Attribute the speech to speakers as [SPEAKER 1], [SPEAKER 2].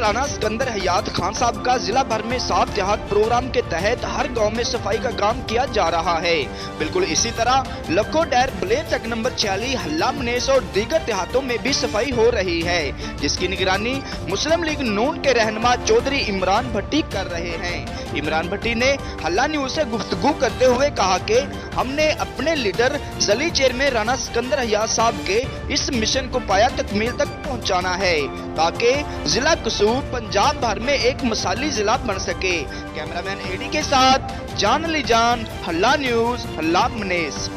[SPEAKER 1] राना सकंदरहैयात खान साहब का जिला भर में 7 देहात प्रोग्राम के तहत हर गांव में सफाई का काम किया जा रहा है। बिल्कुल इसी तरह लखो डैर ब्लेच चक नंबर 46 हल्ला मनेस और दीगर देहातों में भी सफाई हो रही है, जिसकी निगरानी मुस्लिम लीग नून के रहनुमा चौधरी इमरान भट्टी कर रहे हैं। इमरान भट्टी ने हल्ला न्यूज से गुफ्तगू करते हुए कहा कि हमने अपने लीडर ज़ली चेयरमैन राना सकंदरहैयात साहब के इस मिशन को पाया तकमील तक पहुंचाना है, ताकि जिला कसूर पंजाब भर में एक मिसाली जिला बन सके। कैमरामैन एडी के साथ जान अली जान, हल्ला न्यूज, हल्ला मनेस।